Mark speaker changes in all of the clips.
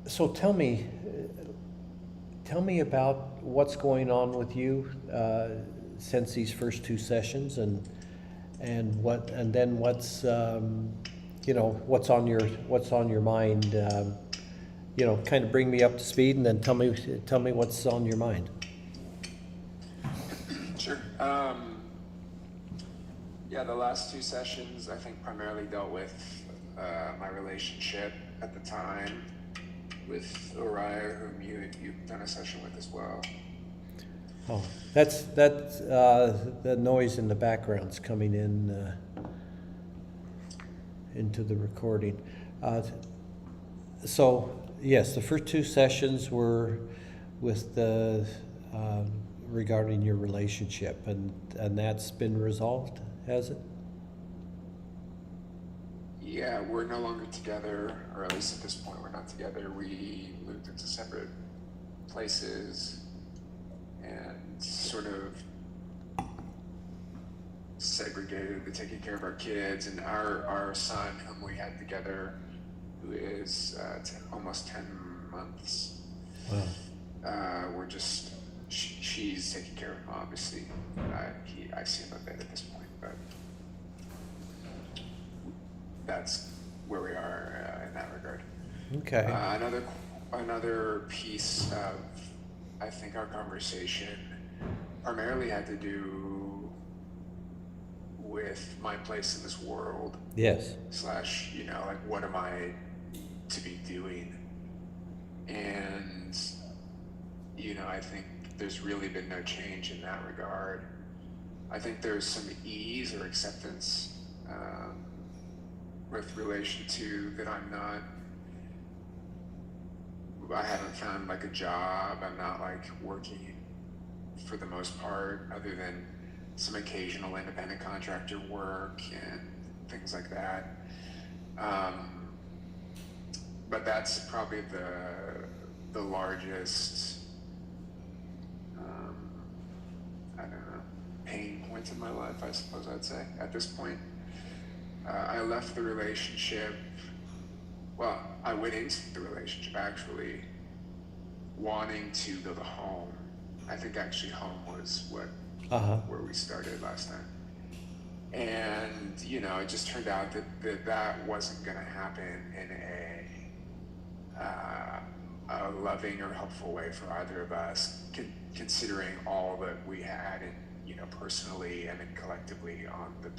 Speaker 1: So tell me about what's going on with you since these first two sessions, and then what's what's on your mind. Kind of bring me up to speed, and then tell me what's on your mind.
Speaker 2: Sure. Yeah, the last two sessions I think primarily dealt with my relationship at the time with Uriah, whom you've done a session with as well.
Speaker 1: Oh, that's the noise in the background's coming in into the recording. So yes, the first two sessions were with the regarding your relationship, and that's been resolved, has it?
Speaker 2: Yeah, we're no longer together, or at least at this point we're not together. We moved into separate places and sort of segregated the taking care of our kids, and our son, whom we had together, who is almost 10 months.
Speaker 1: Wow.
Speaker 2: We're just, she's taking care of him, obviously. I see him a bit at this point, but that's where we are in that regard.
Speaker 1: Okay.
Speaker 2: Another piece of, I think, our conversation primarily had to do with my place in this world.
Speaker 1: Yes.
Speaker 2: Slash, like, what am I to be doing? And, I think there's really been no change in that regard. I think there's some ease or acceptance with relation to that I haven't found like a job. I'm not like working for the most part, other than some occasional independent contractor work and things like that. But that's probably the largest, I don't know, pain point in my life, I suppose I'd say, at this point. I left the relationship, well, I went into the relationship actually wanting to build a home. I think actually home was where we started last time. And, it just turned out that wasn't going to happen in a loving or helpful way for either of us, considering all that we had, and personally and then collectively on the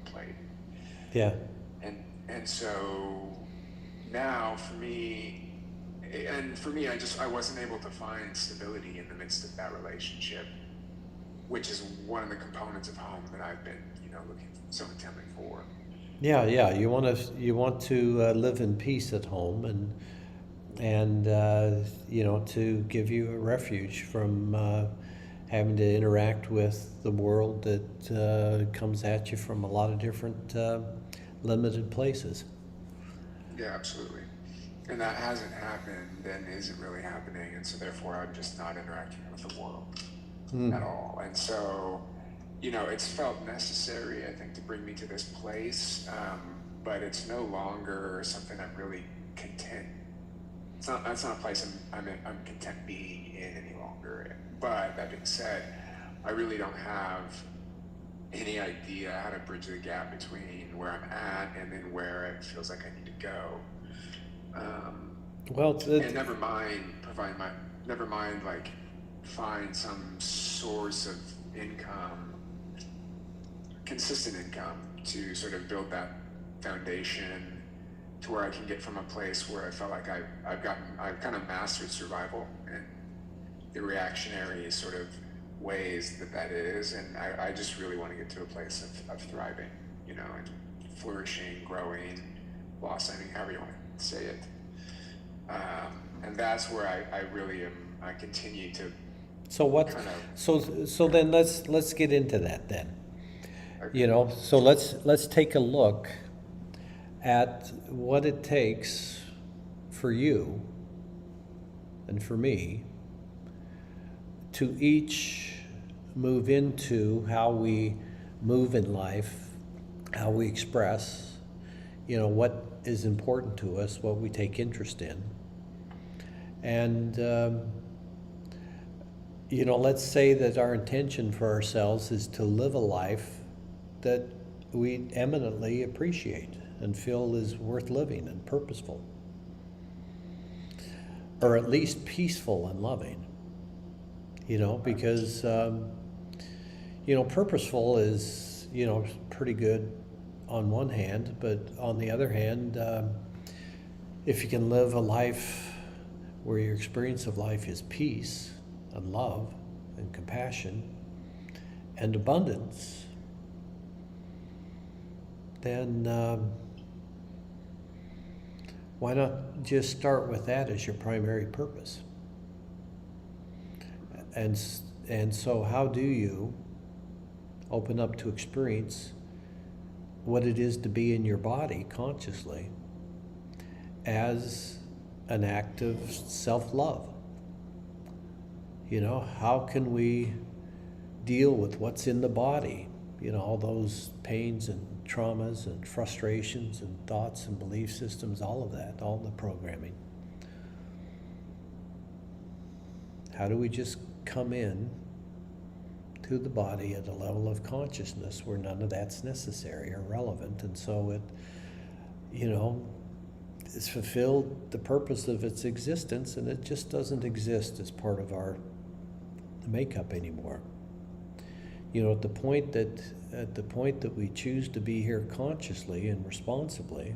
Speaker 2: plate.
Speaker 1: Yeah.
Speaker 2: And so now for me, I wasn't able to find stability in the midst of that relationship, which is one of the components of home that I've been, looking so intently for.
Speaker 1: Yeah, yeah. You want to live in peace at home, and to give you a refuge from having to interact with the world that comes at you from a lot of different limited places.
Speaker 2: Yeah, absolutely. And that hasn't happened and isn't really happening, and so therefore I'm just not interacting with the world at all. And so, it's felt necessary, I think, to bring me to this place, but it's no longer something I'm really content. That's not a place I'm content being in any longer. But that being said, I really don't have any idea how to bridge the gap between where I'm at and then where it feels like I need to go. And never mind, like, find some source of income, consistent income, to sort of build that foundation to where I can get from a place where I felt like I've kind of mastered survival and the reactionary sort of ways that is, and I just really want to get to a place of thriving, and flourishing, growing, blossoming, however you want to say it. And that's where I really am. I continue to.
Speaker 1: So what?
Speaker 2: Kind of,
Speaker 1: so then let's get into that then.
Speaker 2: okay.
Speaker 1: So let's take a look at what it takes for you and for me to each move into how we move in life, how we express, what is important to us, what we take interest in, And, let's say that our intention for ourselves is to live a life that we eminently appreciate and feel is worth living and purposeful, or at least peaceful and loving, because, purposeful is, pretty good on one hand, but on the other hand, if you can live a life where your experience of life is peace and love and compassion and abundance, then why not just start with that as your primary purpose? And so how do you open up to experience what it is to be in your body consciously as an act of self-love? How can we deal with what's in the body? All those pains and traumas and frustrations and thoughts and belief systems, all of that, all the programming. How do we just come in to the body at a level of consciousness where none of that's necessary or relevant, and so it, it's fulfilled the purpose of its existence, and it just doesn't exist as part of our makeup anymore. At the point that we choose to be here consciously and responsibly,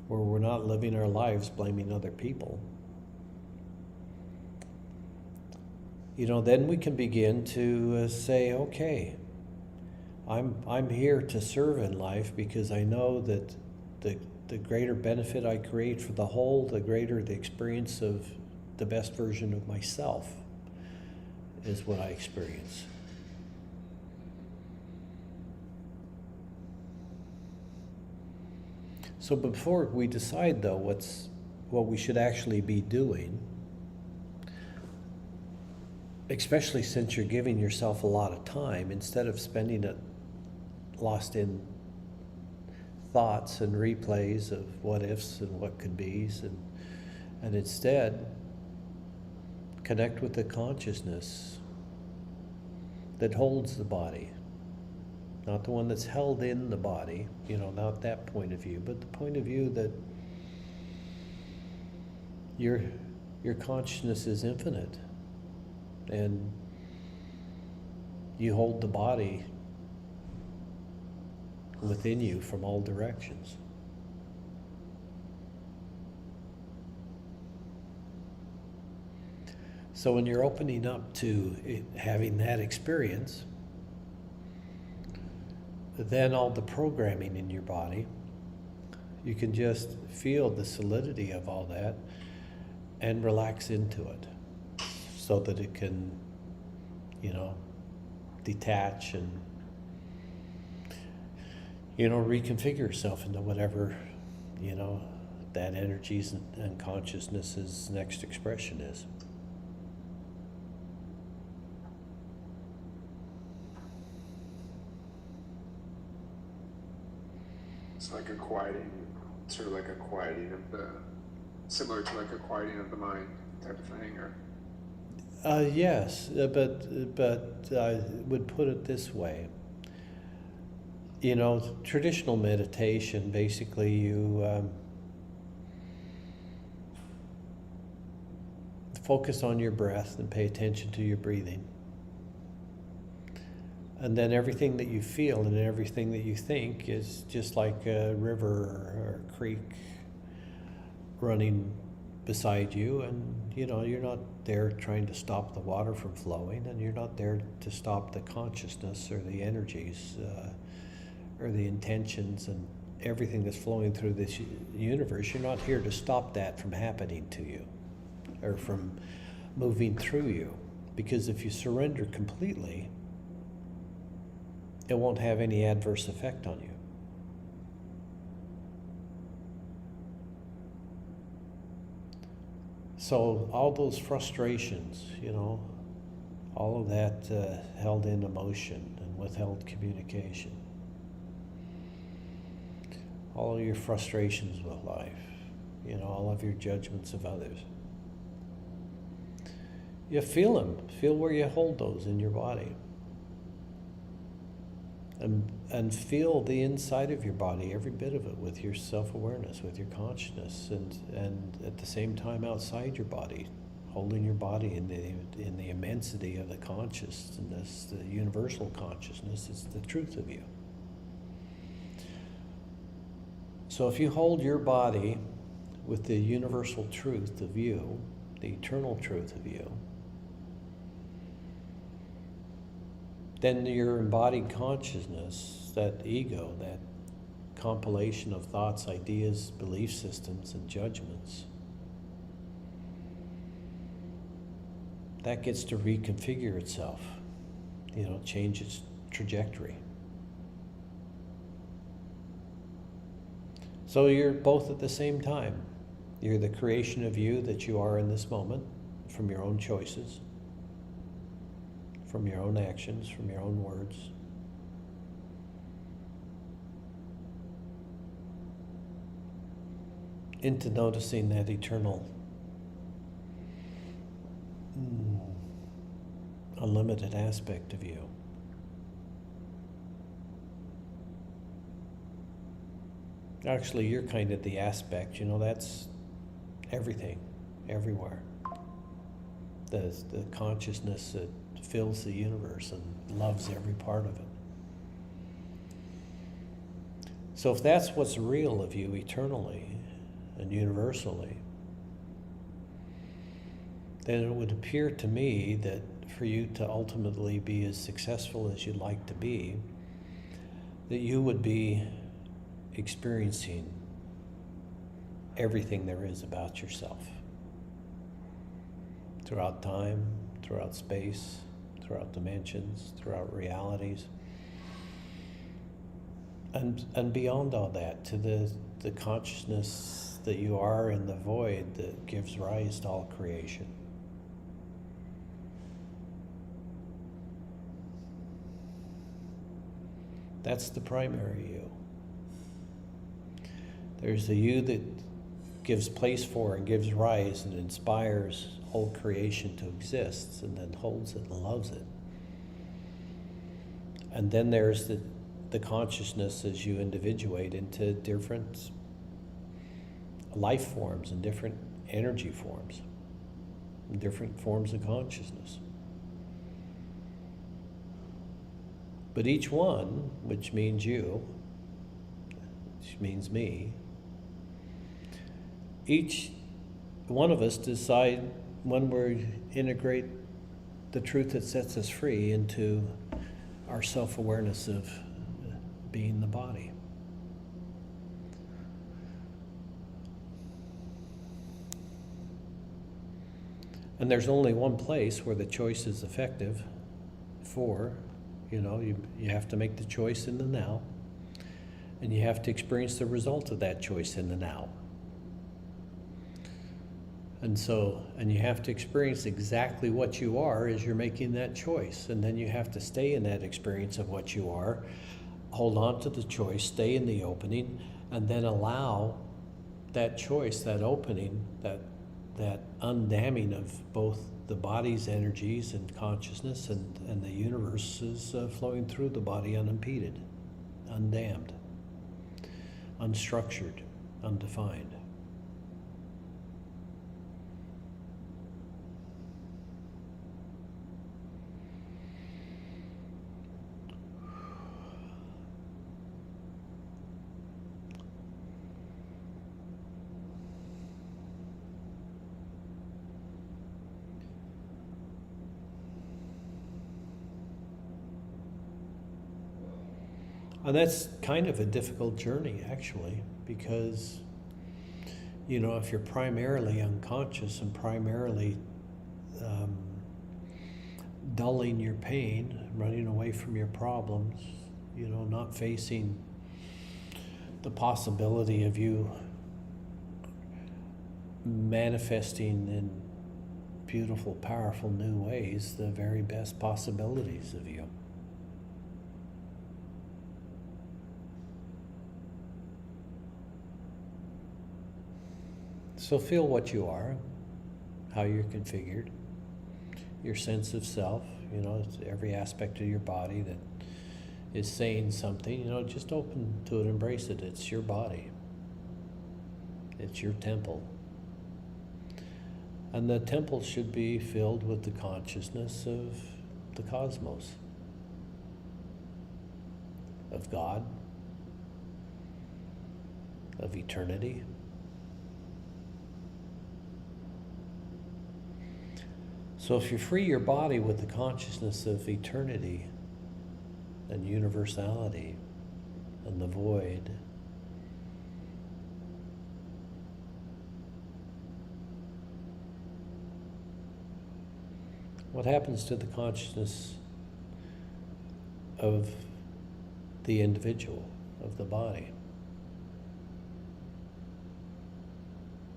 Speaker 1: where we're not living our lives blaming other people, then we can begin to say, okay, I'm here to serve in life because I know that the greater benefit I create for the whole, the greater the experience of the best version of myself is what I experience. So before we decide, though, what we should actually be doing, especially since you're giving yourself a lot of time, instead of spending it lost in thoughts and replays of what ifs and what could be's, and instead connect with the consciousness that holds the body, not the one that's held in the body, not that point of view, but the point of view that your consciousness is infinite, and you hold the body within you from all directions. So when you're opening up to having that experience, then all the programming in your body, you can just feel the solidity of all that and relax into it so that it can, detach and, reconfigure yourself into whatever, that energy's and consciousness's next expression is.
Speaker 2: It's like a quieting, sort of like a quieting of the, similar to like a quieting of the mind type of thing, or?
Speaker 1: Yes, but I would put it this way. Traditional meditation, basically you focus on your breath and pay attention to your breathing. And then everything that you feel and everything that you think is just like a river or a creek running beside you, and you're not there trying to stop the water from flowing, and you're not there to stop the consciousness or the energies or the intentions and everything that's flowing through this universe. You're not here to stop that from happening to you or from moving through you, because if you surrender completely, it won't have any adverse effect on you. So all those frustrations, all of that held in emotion and withheld communication, all of your frustrations with life, all of your judgments of others. You feel them. Feel where you hold those in your body. And feel the inside of your body, every bit of it, with your self-awareness, with your consciousness, and at the same time outside your body, holding your body in the immensity of the consciousness, the universal consciousness. It's the truth of you. So if you hold your body with the universal truth of you, the eternal truth of you, then your embodied consciousness, that ego, that compilation of thoughts, ideas, belief systems, and judgments, that gets to reconfigure itself, change its trajectory. So you're both at the same time. You're the creation of you that you are in this moment, from your own choices, from your own actions, from your own words. Into noticing that eternal, unlimited aspect of you. Actually, you're kind of the aspect, that's everything, everywhere. The consciousness that fills the universe and loves every part of it. So if that's what's real of you eternally and universally, then it would appear to me that for you to ultimately be as successful as you'd like to be, that you would be experiencing everything there is about yourself. Throughout time, throughout space, throughout dimensions, throughout realities. And beyond all that, to the consciousness that you are in the void that gives rise to all creation. That's the primary you. There's the you that gives place for and gives rise and inspires whole creation to exist, and then holds it and loves it. And then there's the consciousness as you individuate into different life forms and different energy forms, and different forms of consciousness. But each one, which means you, which means me, each one of us decide when we integrate the truth that sets us free into our self-awareness of being the body. And there's only one place where the choice is effective for, you have to make the choice in the now, and you have to experience the result of that choice in the now. And you have to experience exactly what you are as you're making that choice. And then you have to stay in that experience of what you are, hold on to the choice, stay in the opening, and then allow that choice, that opening, that undamming of both the body's energies and consciousness and the universe is flowing through the body unimpeded, undammed, unstructured, undefined. And that's kind of a difficult journey, actually, because, if you're primarily unconscious and primarily dulling your pain, running away from your problems, not facing the possibility of you manifesting in beautiful, powerful new ways the very best possibilities of you. So feel what you are, how you're configured, your sense of self, it's every aspect of your body that is saying something, just open to it, embrace it. It's your body. It's your temple. And the temple should be filled with the consciousness of the cosmos, of God, of eternity. So if you free your body with the consciousness of eternity and universality and the void, what happens to the consciousness of the individual, of the body?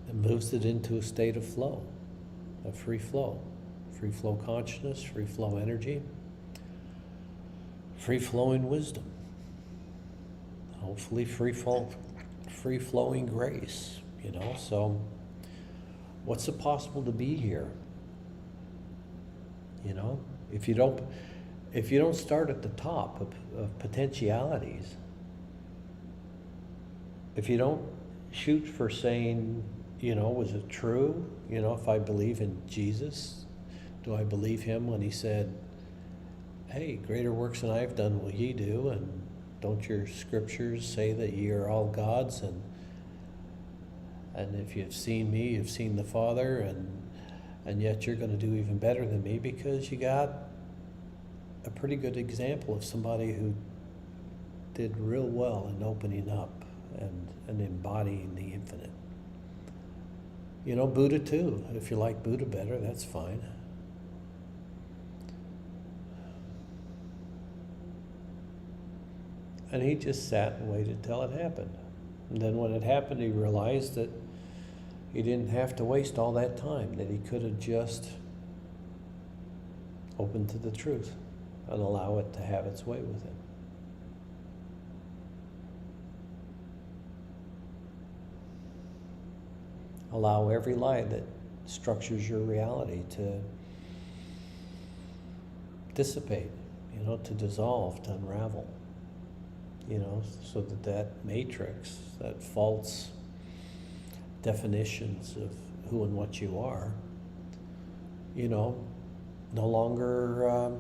Speaker 1: It moves it into a state of flow, of free flow consciousness, free flow energy, free flowing wisdom, hopefully free flowing grace, So what's it possible to be here? If you don't start at the top of potentialities, if you don't shoot for saying, was it true? If I believe in Jesus, do I believe him when he said, hey, greater works than I've done will ye do, and don't your scriptures say that ye are all gods, and if you've seen me, you've seen the Father, and yet you're going to do even better than me because you got a pretty good example of somebody who did real well in opening up and embodying the infinite. Buddha too. If you like Buddha better, that's fine. And he just sat and waited till it happened. And then when it happened, he realized that he didn't have to waste all that time, that he could have just opened to the truth and allow it to have its way with him. Allow every lie that structures your reality to dissipate, to dissolve, to unravel, so that matrix, that false definitions of who and what you are, no longer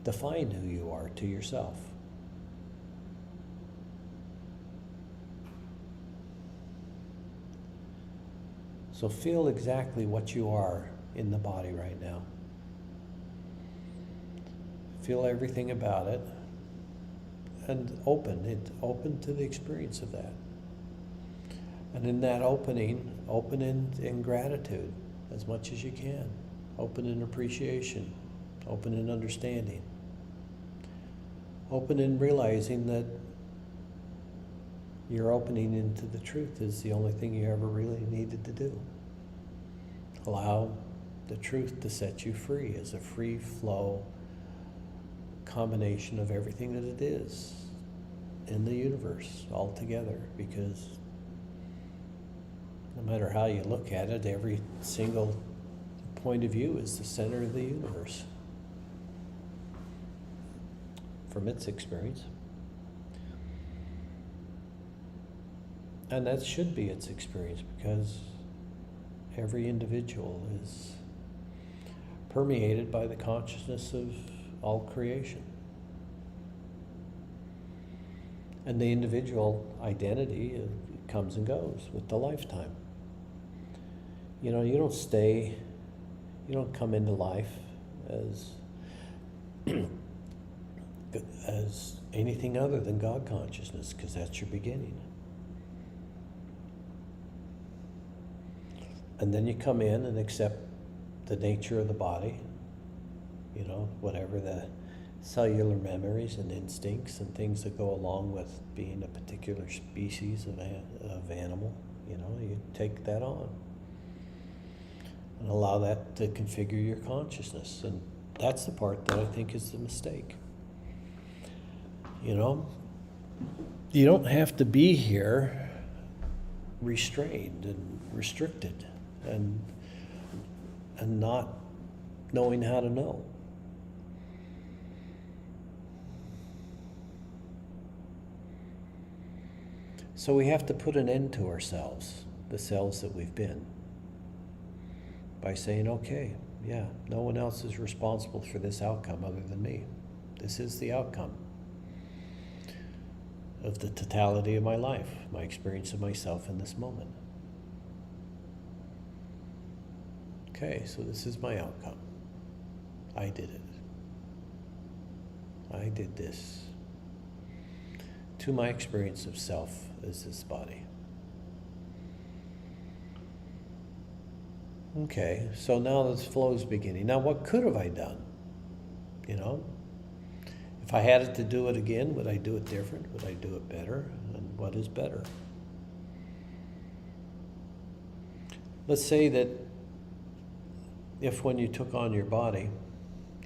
Speaker 1: define who you are to yourself. So feel exactly what you are in the body right now. Feel everything about it and open to the experience of that. And in that opening, open in gratitude as much as you can. Open in appreciation, open in understanding. Open in realizing that your opening into the truth is the only thing you ever really needed to do. Allow the truth to set you free as a free flow combination of everything that it is in the universe altogether, because no matter how you look at it, every single point of view is the center of the universe from its experience. And that should be its experience, because every individual is permeated by the consciousness of all creation. And the individual identity comes and goes with the lifetime. You don't come into life as anything other than God consciousness, because that's your beginning. And then you come in and accept the nature of the body, whatever the cellular memories and instincts and things that go along with being a particular species of animal, you take that on and allow that to configure your consciousness. And that's the part that I think is the mistake. You don't have to be here restrained and restricted and not knowing how to know. So we have to put an end to ourselves, the selves that we've been, by saying, okay, yeah, no one else is responsible for this outcome other than me. This is the outcome of the totality of my life, my experience of myself in this moment. Okay, so this is my outcome. I did it. I did this to my experience of self as this body. Okay, so now this flow is beginning. Now what could have I done? You know? If I had it to do it again, would I do it different? Would I do it better? And what is better? Let's say that if when you took on your body,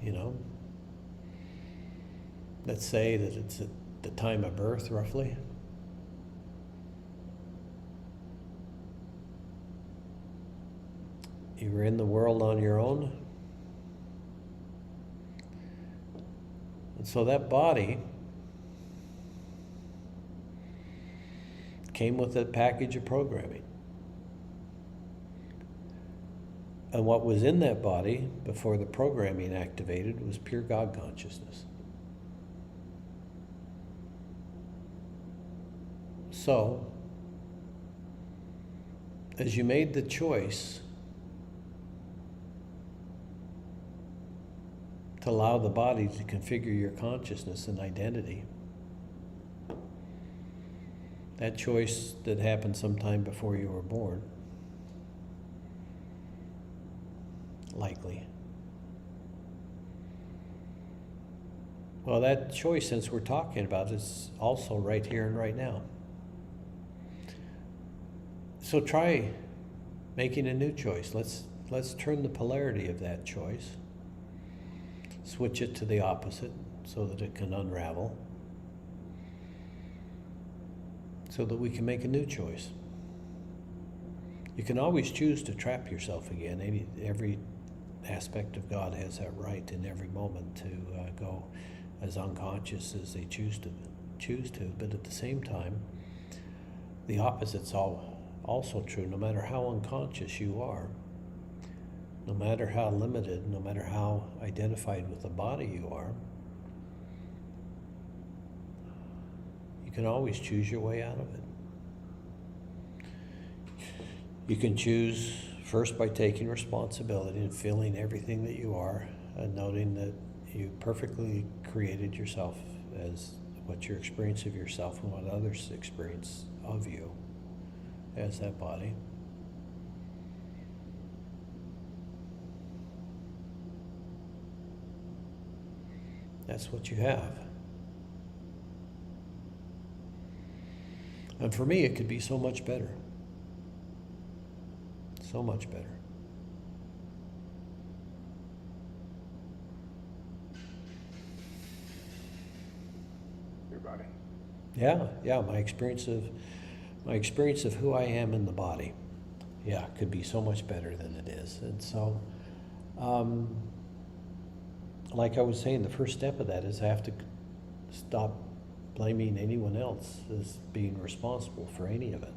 Speaker 1: you know, let's say that it's at the time of birth, roughly. You were in the world on your own. And so that body came with a package of programming. And what was in that body before the programming activated was pure God consciousness. So, as you made the choice to allow the body to configure your consciousness and identity, that choice that happened sometime before you were born, likely. Well, that choice, since we're talking about it, is also right here and right now. So try making a new choice. Let's turn the polarity of that choice. Switch it to the opposite so that it can unravel, so that we can make a new choice. You can always choose to trap yourself again. Every aspect of God has that right in every moment to go as unconscious as they choose to. But at the same time, the opposite's also true. No matter how unconscious you are, no matter how limited, no matter how identified with the body you are, you can always choose your way out of it. You can choose first by taking responsibility and feeling everything that you are, and noting that you perfectly created yourself as what your experience of yourself and what others experience of you as that body. That's what you have. And for me, it could be so much better. So much better.
Speaker 2: Your body.
Speaker 1: Yeah, my experience of who I am in the body, yeah, could be so much better than it is. And so, like I was saying, the first step of that is I have to stop blaming anyone else as being responsible for any of it.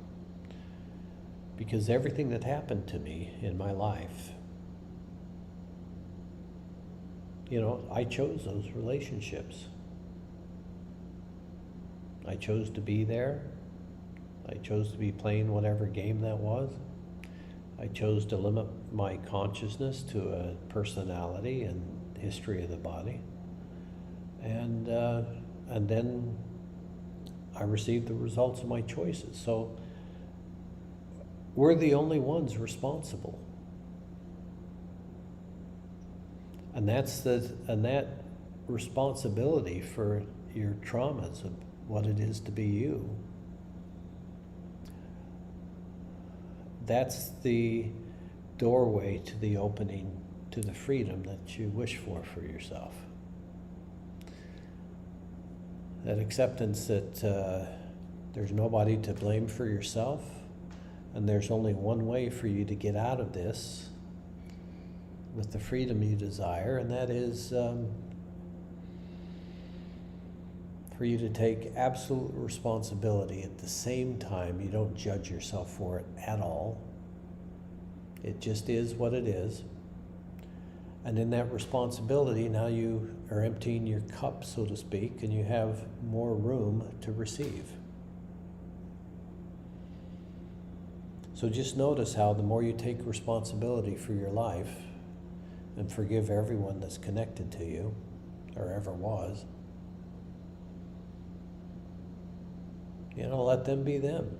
Speaker 1: Because everything that happened to me in my life, you know, I chose those relationships. I chose to be there. I chose to be playing whatever game that was. I chose to limit my consciousness to a personality and history of the body. And then I received the results of my choices. So we're the only ones responsible. And that responsibility for your traumas of what it is to be you, that's the doorway to the opening to the freedom that you wish for yourself. That acceptance that there's nobody to blame for yourself, And there's only one way for you to get out of this with the freedom you desire, and that is for you to take absolute responsibility. At the same time, you don't judge yourself for it at all. It just is what it is. And in that responsibility, now you are emptying your cup, so to speak, and you have more room to receive. So just notice how the more you take responsibility for your life and forgive everyone that's connected to you, or ever was, let them be them,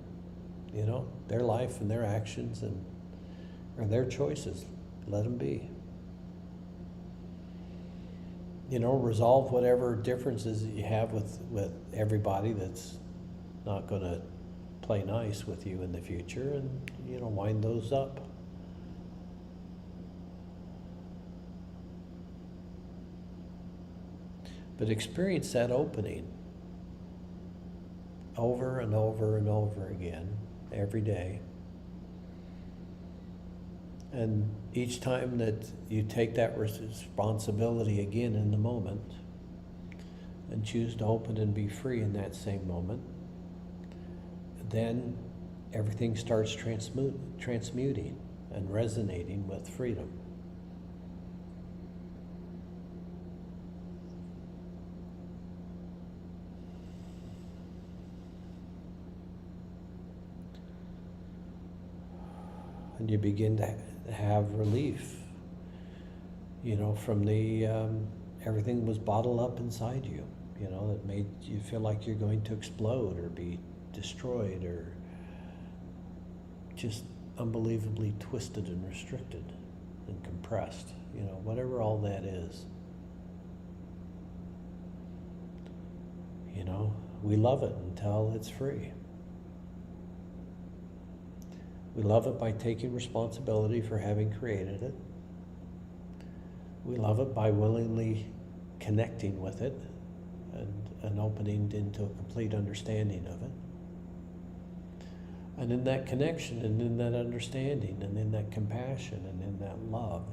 Speaker 1: their life and their actions or their choices. Let them be. Resolve whatever differences that you have with everybody that's not going to play nice with you in the future, and, wind those up. But experience that opening over and over and over again, every day. And each time that you take that responsibility again in the moment and choose to open and be free in that same moment, then everything starts transmuting and resonating with freedom. And you begin to have relief, from the everything was bottled up inside you, that made you feel like you're going to explode or be destroyed or just unbelievably twisted and restricted and compressed, whatever all that is. We love it until it's free. We love it by taking responsibility for having created it. We love it by willingly connecting with it and opening into a complete understanding of it. And in that connection and in that understanding and in that compassion and in that love,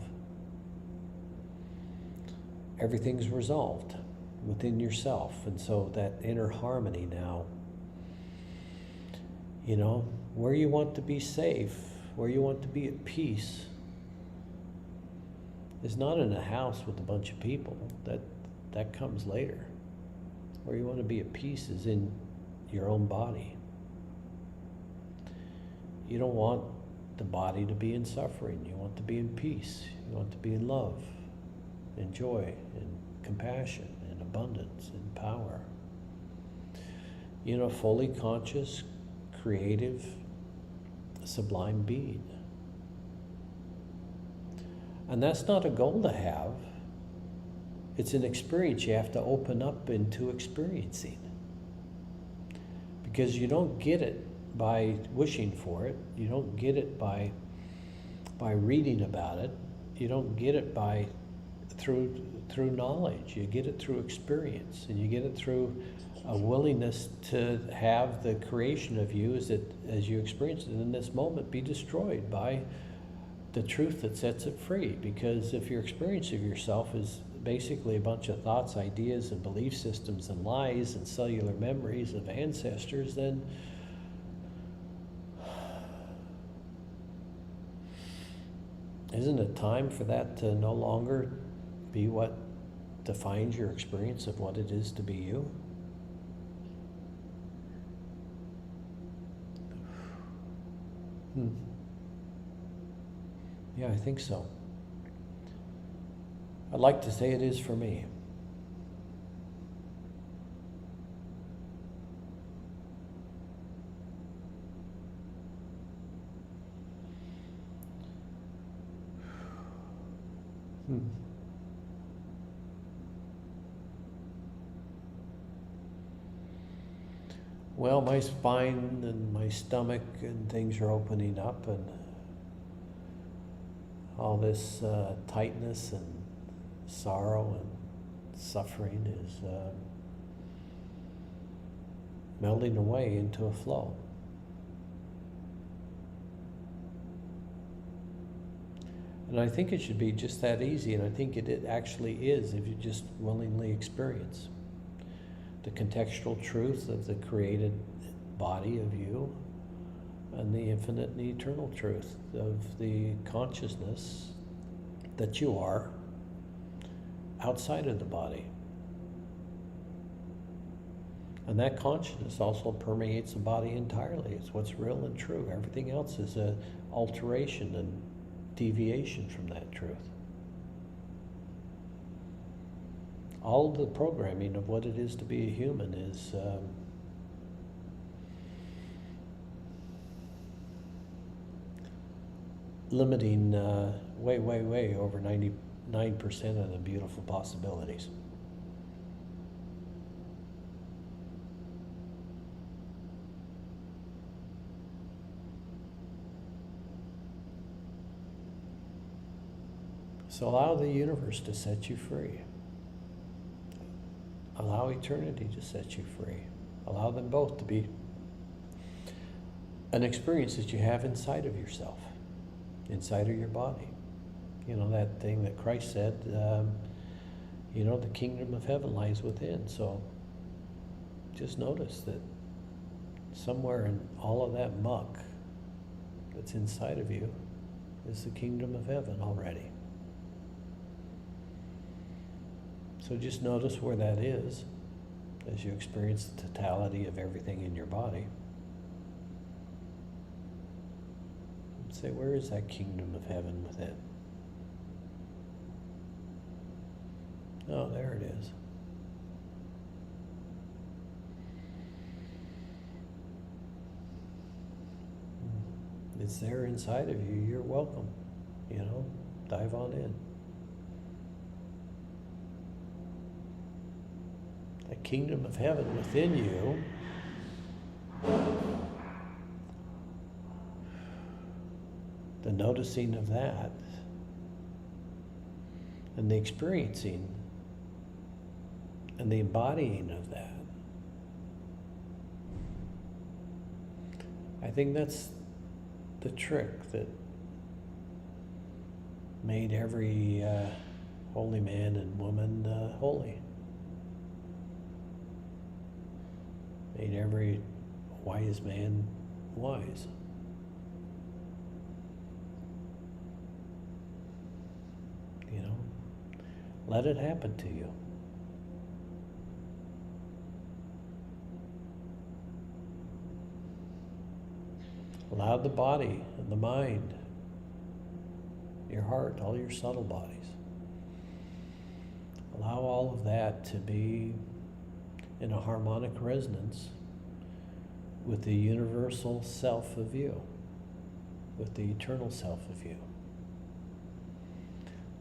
Speaker 1: everything's resolved within yourself. And so that inner harmony now, where you want to be safe, where you want to be at peace, is not in a house with a bunch of people. That comes later. Where you want to be at peace is in your own body. You don't want the body to be in suffering. You want to be in peace. You want to be in love and joy and compassion and abundance and power. Fully conscious, creative, sublime being. And that's not a goal to have. It's an experience you have to open up into experiencing. Because you don't get it by wishing for it. You don't get it by reading about it. You don't get it through knowledge. You get it through experience, and you get it through a willingness to have the creation of you as you experience it in this moment be destroyed by the truth that sets it free. Because if your experience of yourself is basically a bunch of thoughts, ideas, and belief systems and lies and cellular memories of ancestors, then isn't it time for that to no longer be what defines your experience of what it is to be you? Yeah, I think so. I'd like to say it is for me. Well, my spine and my stomach and things are opening up, and all this tightness and sorrow and suffering is melding away into a flow. And I think it should be just that easy, and I think it actually is if you just willingly experience the contextual truth of the created body of you and the infinite and eternal truth of the consciousness that you are outside of the body. And that consciousness also permeates the body entirely. It's what's real and true. Everything else is an alteration and deviation from that truth. All the programming of what it is to be a human is limiting way over 99% of the beautiful possibilities. So allow the universe to set you free. Allow eternity to set you free. Allow them both to be an experience that you have inside of yourself, inside of your body. You know, that thing that Christ said, you know, the kingdom of heaven lies within. So just notice that somewhere in all of that muck that's inside of you is the kingdom of heaven already. So just notice where that is as you experience the totality of everything in your body. And say, where is that kingdom of heaven within? Oh, there it is. It's there inside of you. You're welcome. You know, dive on in. The kingdom of heaven within you the noticing of that and the experiencing and the embodying of that. I think that's the trick that made every holy man and woman holy. Made every wise man wise. You know, let it happen to you. Allow the body and the mind, your heart, all your subtle bodies. Allow all of that to be in a harmonic resonance with the universal self of you, with the eternal self of you.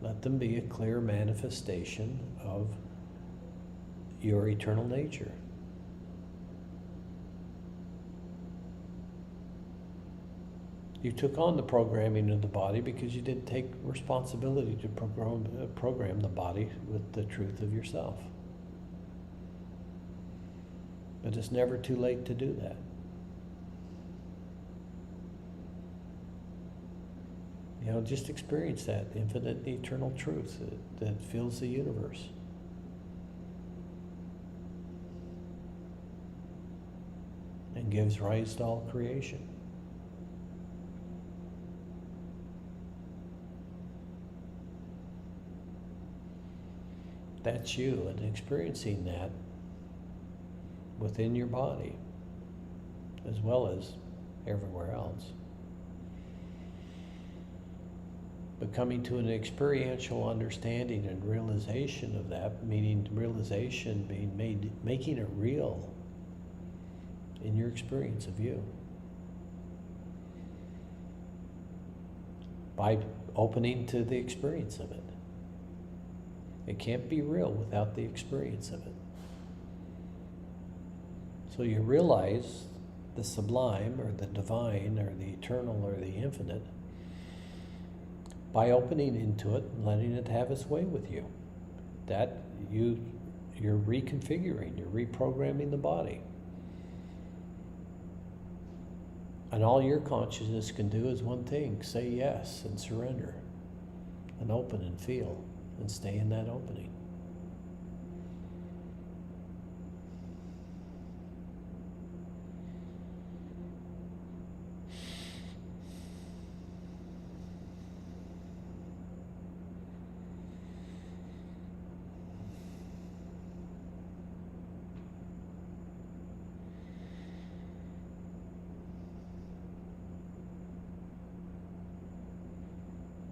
Speaker 1: Let them be a clear manifestation of your eternal nature. You took on the programming of the body because you didn't take responsibility to program the body with the truth of yourself. But it's never too late to do that. You know, just experience that infinite and eternal truth that fills the universe. And gives rise to all creation. That's you, and experiencing that within your body as well as everywhere else. But coming to an experiential understanding and realization of that, meaning realization being making it real in your experience of you. By opening to the experience of it. It can't be real without the experience of it. So you realize the sublime or the divine or the eternal or the infinite by opening into it and letting it have its way with you. That you're reconfiguring, you're reprogramming the body. And all your consciousness can do is one thing, say yes and surrender. an open and feel and stay in that opening.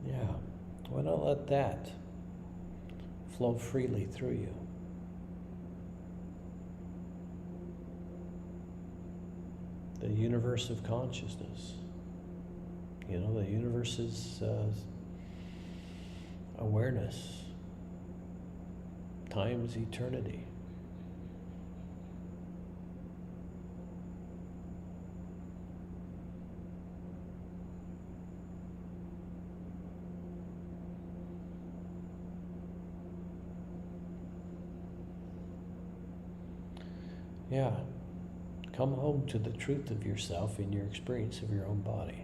Speaker 1: Yeah, why not let that flow freely through you? The universe of consciousness. You know, the universe is awareness times eternity. Yeah. Come home to the truth of yourself in your experience of your own body.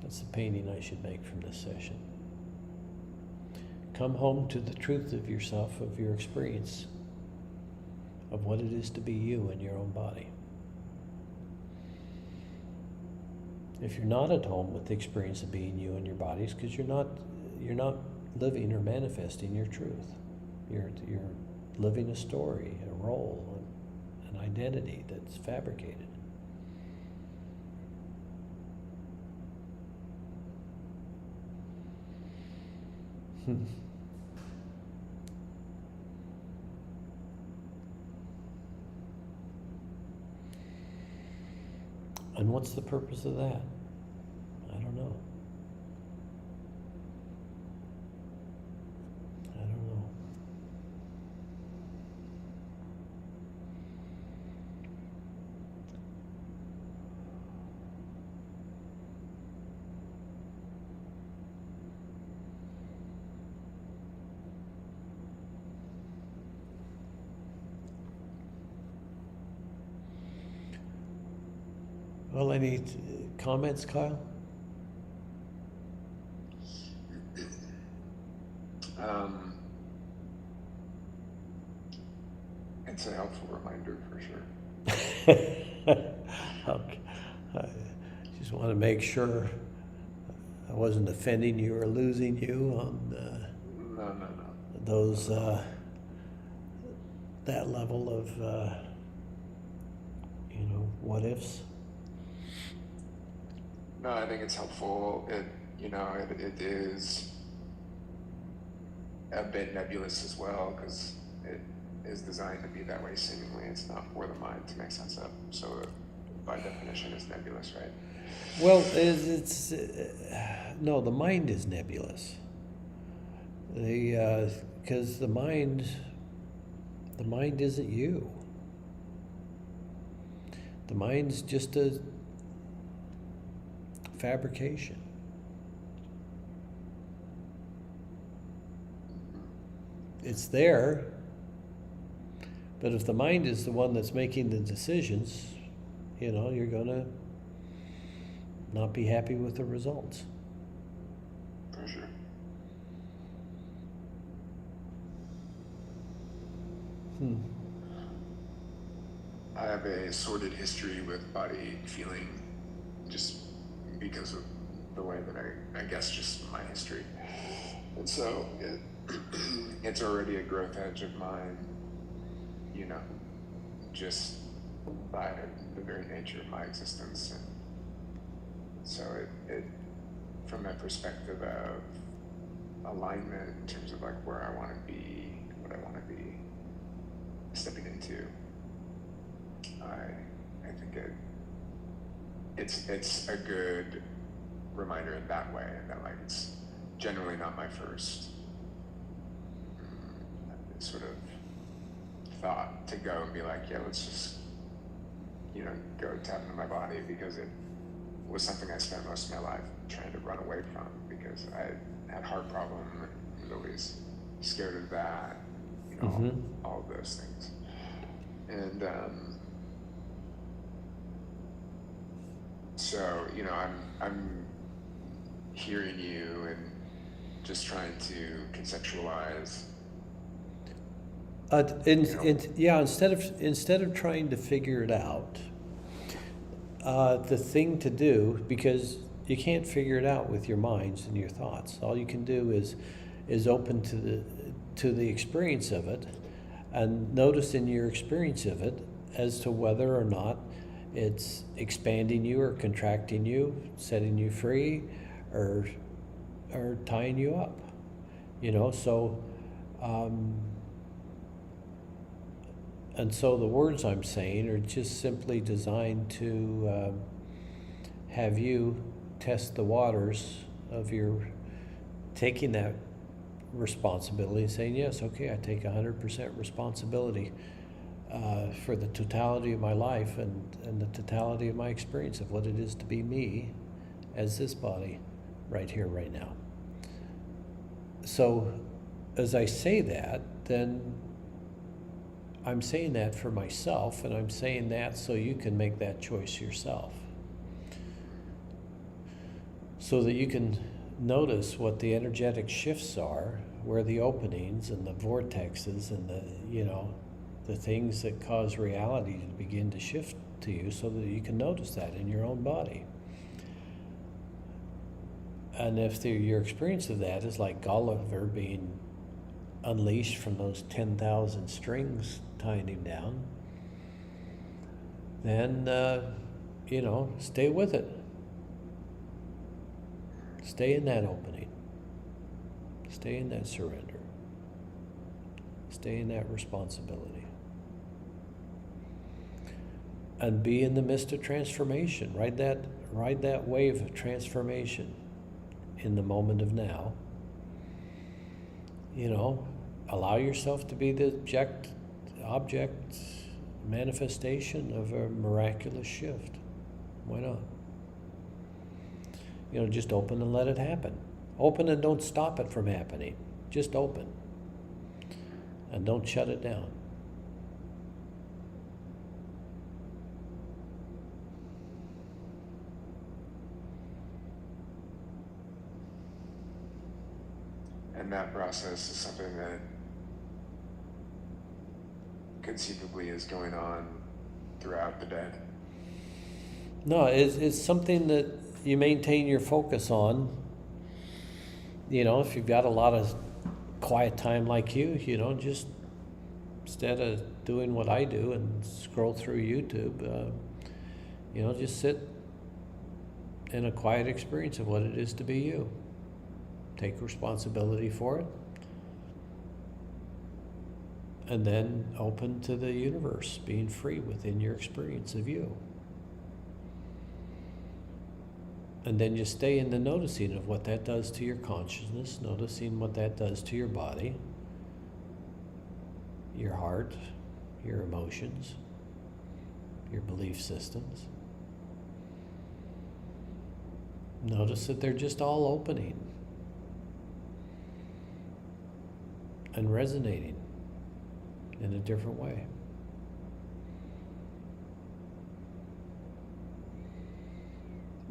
Speaker 1: That's the painting I should make from this session. Come home to the truth of yourself, of your experience of what it is to be you in your own body. If you're not at home with the experience of being you in your bodies, because you're not living or manifesting your truth. You're living a story, a role, an identity that's fabricated. And what's the purpose of that? I don't know. I don't know. Well, any comments, Kyle?
Speaker 2: It's a helpful reminder for sure.
Speaker 1: Okay. I just want to make sure I wasn't offending you or losing you on
Speaker 2: No.
Speaker 1: those that level of what ifs.
Speaker 2: No, I think it's helpful. It is a bit nebulous as well because it is designed to be that way. Seemingly, it's not for the mind to make sense of. So, by definition, it's nebulous, right?
Speaker 1: Well, no, the mind is nebulous. Because the mind isn't you. The mind's just a fabrication. It's there, but if the mind is the one that's making the decisions, you're gonna not be happy with the results.
Speaker 2: For sure. I have a sordid history with body feeling just because of the way that I guess just my history. And so it's already a growth edge of mine, just by the very nature of my existence. And so it from a perspective of alignment in terms of like where I want to be, what I want to be stepping into, I think it's a good reminder in that way, that like it's generally not my first sort of thought to go and be like, yeah, let's just go tap into my body, because it was something I spent most of my life trying to run away from, because I had heart problem and was always scared of that, all of those things. And so I'm hearing you and just trying to conceptualize.
Speaker 1: Instead of trying to figure it out, the thing to do, because you can't figure it out with your minds and your thoughts. All you can do is open to the experience of it, and notice in your experience of it as to whether or not it's expanding you or contracting you, setting you free, or tying you up. And so the words I'm saying are just simply designed to have you test the waters of your taking that responsibility and saying, yes, okay, I take 100% responsibility for the totality of my life and the totality of my experience of what it is to be me as this body right here, right now. So as I say that, then I'm saying that for myself, and I'm saying that so you can make that choice yourself. So that you can notice what the energetic shifts are, where the openings and the vortexes and the things that cause reality to begin to shift to you, so that you can notice that in your own body. And if your experience of that is like Gulliver being unleashed from those 10,000 strings tying him down, then, stay with it. Stay in that opening. Stay in that surrender. Stay in that responsibility. And be in the midst of transformation. Ride that wave of transformation in the moment of now. Allow yourself to be the object manifestation of a miraculous shift. Why not? Just open and let it happen. Open and don't stop it from happening. Just open. And don't shut it down.
Speaker 2: And that process is something that conceivably is going on throughout the day.
Speaker 1: No, it's something that you maintain your focus on. If you've got a lot of quiet time like you, just instead of doing what I do and scroll through YouTube, just sit in a quiet experience of what it is to be you. Take responsibility for it. And then open to the universe, being free within your experience of you. And then just stay in the noticing of what that does to your consciousness, noticing what that does to your body, your heart, your emotions, your belief systems. Notice that they're just all opening and resonating in a different way.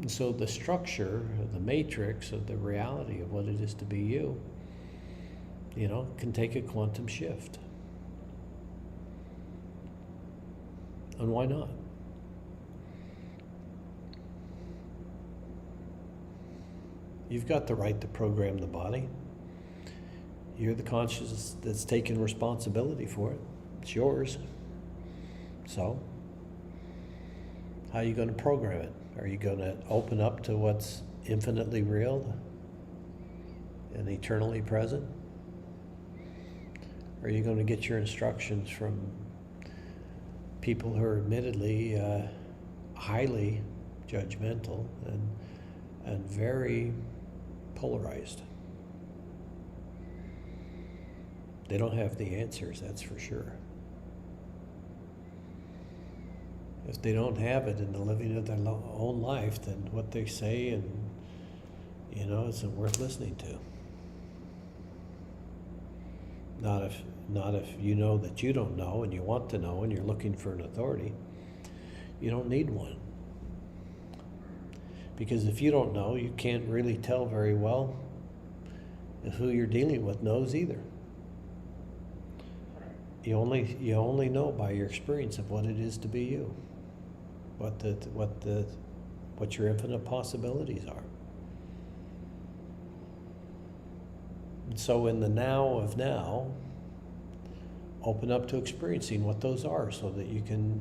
Speaker 1: And so the structure, the matrix of the reality of what it is to be you, can take a quantum shift. And why not? You've got the right to program the body. You're the consciousness that's taking responsibility for it. It's yours. So, how are you going to program it? Are you going to open up to what's infinitely real and eternally present? Or are you going to get your instructions from people who are admittedly highly judgmental and very polarized? They don't have the answers, that's for sure. If they don't have it in the living of their own life, then what they say and isn't worth listening to. Not if you know that you don't know and you want to know and you're looking for an authority. You don't need one. Because if you don't know, you can't really tell very well if who you're dealing with knows either. You only know by your experience of what it is to be you, what your infinite possibilities are. And so in the now of now, open up to experiencing what those are so that you can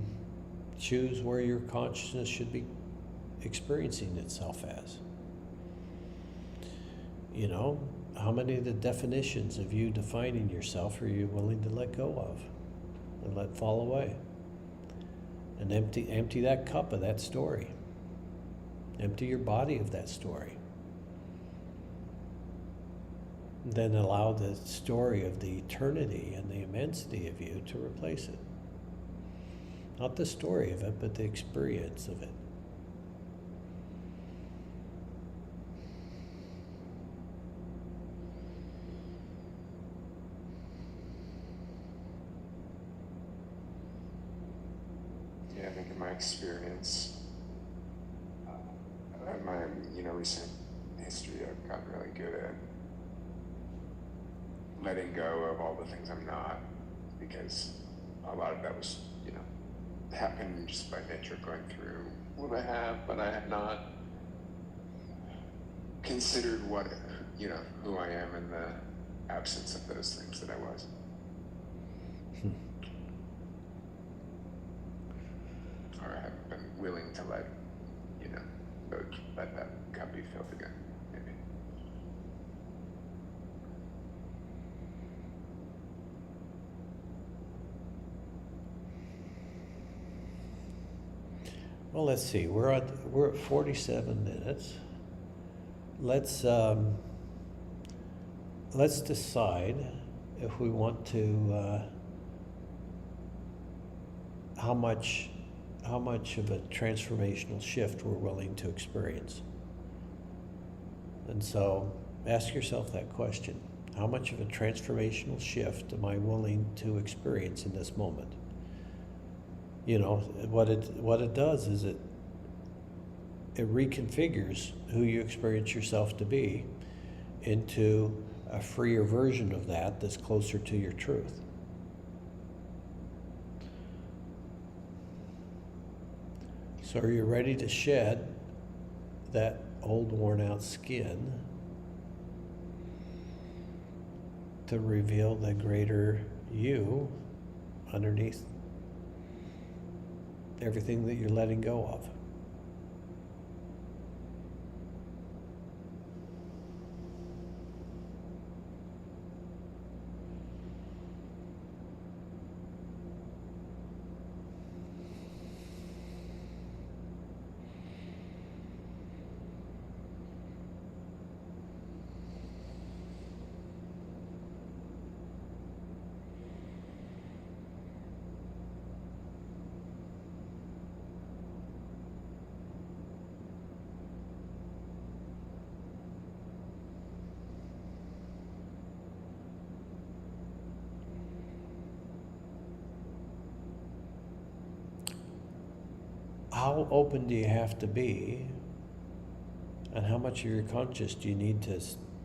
Speaker 1: choose where your consciousness should be experiencing itself as. You know, how many of the definitions of you defining yourself are you willing to let go of and let fall away? And empty that cup of that story. Empty your body of that story. Then allow the story of the eternity and the immensity of you to replace it. Not the story of it, but the experience of it.
Speaker 2: Yeah, I think in my experience, my recent history, I've gotten really good at letting go of all the things I'm not, because a lot of that was, happened just by nature of going through what I have, but I have not considered who I am in the absence of those things that I was. Or I haven't been willing to let that cup be filled again, maybe.
Speaker 1: Well, let's see. We're at 47 minutes. Let's decide if we want to how much of a transformational shift we're willing to experience. And so ask yourself that question. How much of a transformational shift am I willing to experience in this moment? What it does is it reconfigures who you experience yourself to be into a freer version of that that's closer to your truth. So are you ready to shed that old worn out skin to reveal the greater you underneath everything that you're letting go of? How open do you have to be, and how much of your conscious do you need to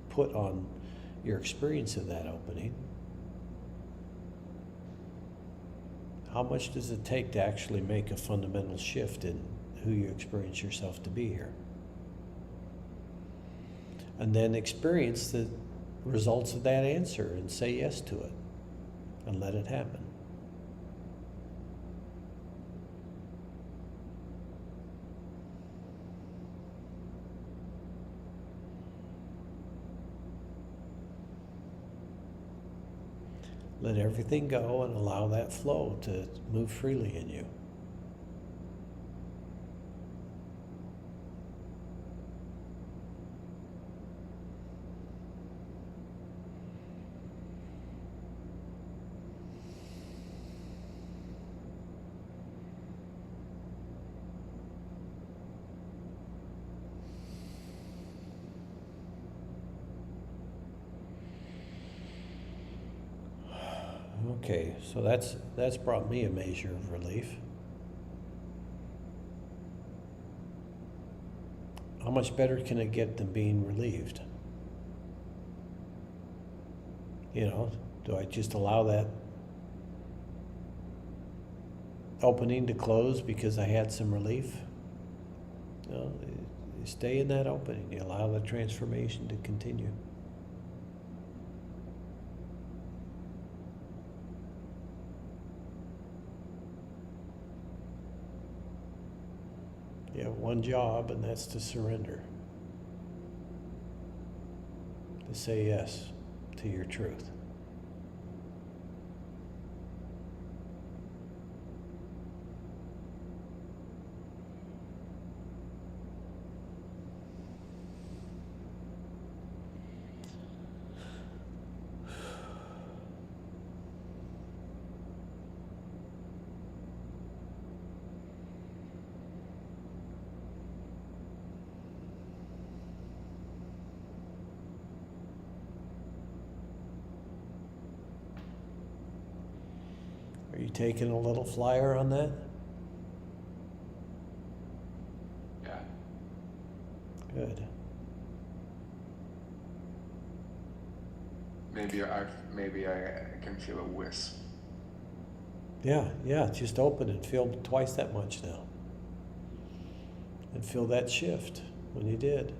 Speaker 1: put on your experience of that opening? How much does it take to actually make a fundamental shift in who you experience yourself to be here? And then experience the results of that answer and say yes to it and let it happen. Let everything go and allow that flow to move freely in you. Okay, so that's brought me a measure of relief. how much better can it get than being relieved? You know, do I just allow that opening to close because I had some relief? No, you stay in that opening. You allow the transformation to continue. You have one job, and that's to surrender. To say yes to your truth. Are you taking a little flyer on that?
Speaker 2: Yeah.
Speaker 1: Good.
Speaker 2: Maybe I can feel a wisp.
Speaker 1: Yeah, just open and feel twice that much now. And feel that shift when you did.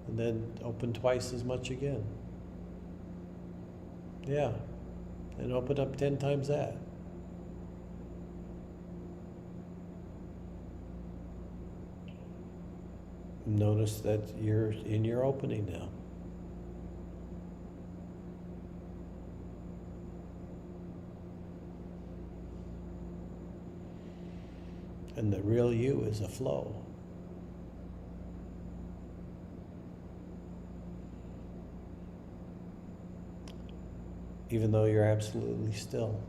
Speaker 1: And then open twice as much again. Yeah. And open up 10 times that. Notice that you're in your opening now. And the real you is a flow. Even though you're absolutely still.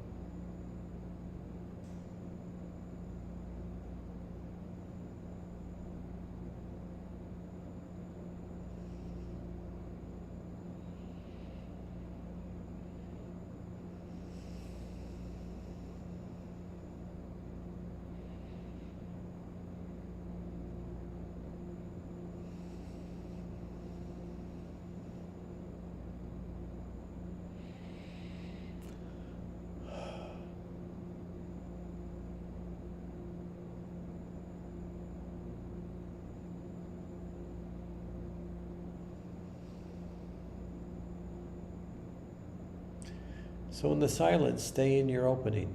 Speaker 1: So in the silence, stay in your opening.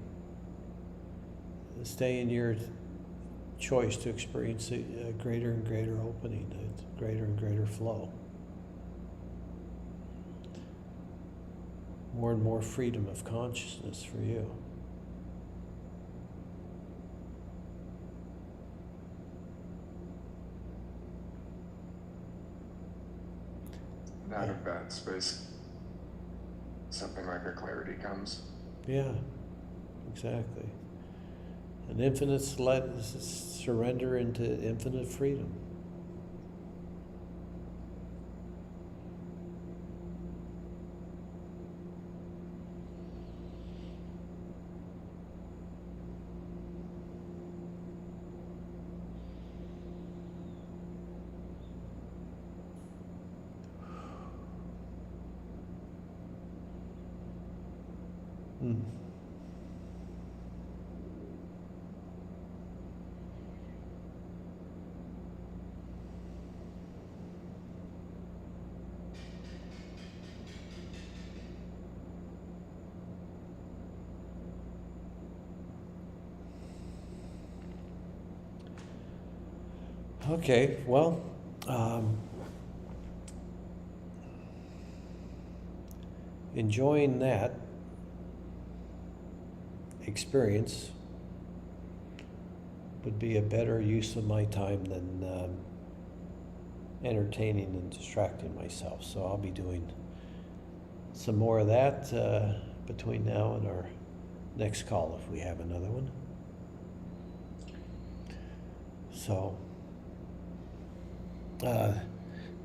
Speaker 1: Stay in your choice to experience a greater and greater opening, a greater and greater flow. More and more freedom of consciousness for you.
Speaker 2: Out of that space, something like a clarity comes.
Speaker 1: Yeah, exactly. An infinite surrender into infinite freedom. Mm. Okay, well, enjoying that experience would be a better use of my time than entertaining and distracting myself. So I'll be doing some more of that between now and our next call if we have another one. So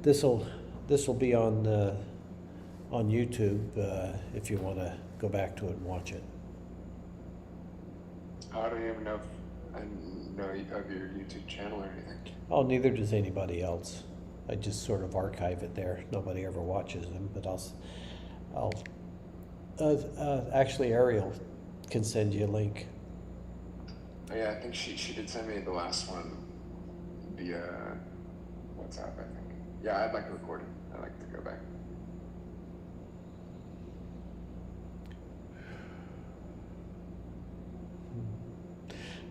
Speaker 1: this will be on YouTube if you want to go back to it and watch it.
Speaker 2: I don't even know if I know of your YouTube channel or anything.
Speaker 1: Oh, neither does anybody else. I just sort of archive it there. Nobody ever watches them, but actually Ariel can send you a link.
Speaker 2: Oh, yeah, I think she did send me the last one via WhatsApp, I think. Yeah, I'd like to record it. I'd like to go back.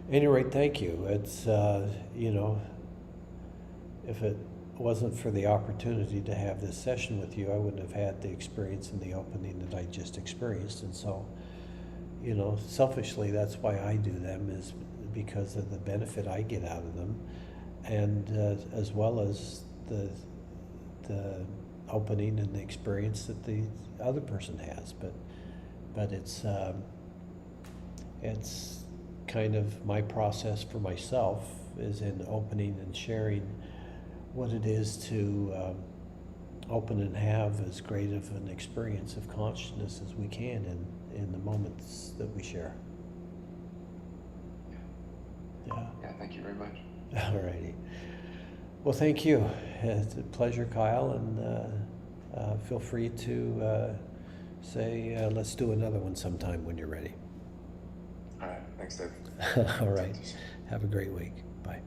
Speaker 1: At any rate, thank you. It's, you know, if it wasn't for the opportunity to have this session with you, I wouldn't have had the experience in the opening that I just experienced. And so, you know, selfishly, that's why I do them, is because of the benefit I get out of them, and as well as the opening and the experience that the other person has. But it's kind of my process for myself is in opening and sharing what it is to open and have as great of an experience of consciousness as we can in the moments that we share. Yeah.
Speaker 2: Yeah, thank you very much.
Speaker 1: All righty. Well, thank you. It's a pleasure, Kyle, and feel free to say, let's do another one sometime when you're ready.
Speaker 2: All right, thanks, Dave.
Speaker 1: All right. Have a great week. Bye.